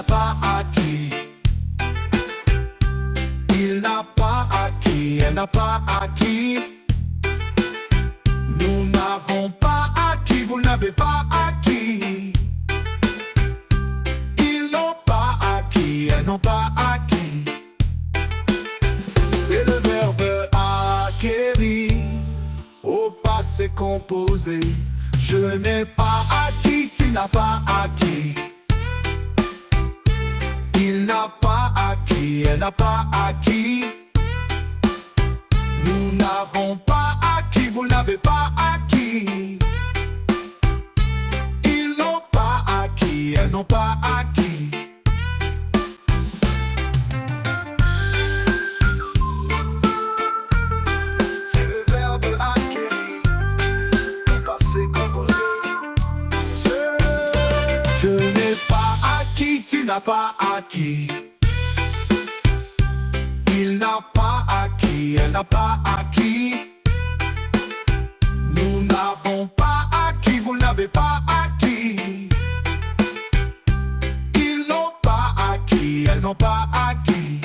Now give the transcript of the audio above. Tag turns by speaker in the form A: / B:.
A: n'a pas acquis. Il n'a pas acquis, elle n'a pas acquis. Nous n'avons pas acquis, vous n'avez pas acquis. Ils n'ont pas acquis, elles n'ont pas acquis. C'est le verbe acquérir au passé composé. Je n'ai pas acquis, tu n'as pas acquis. Il n'a pas acquis, elle n'a pas acquis. Nous n'avons pas acquis, vous n'avez pas acquis. Ils n'ont pas acquis, elles n'ont pas acquis. C'est le verbe acquérir au passé composé. Je n'ai pas acquis, tu n'as pas acquis. Il n'a pas acquis, elle n'a pas acquis. Nous n'avons pas acquis, vous n'avez pas acquis. Ils n'ont pas acquis, elles n'ont pas acquis.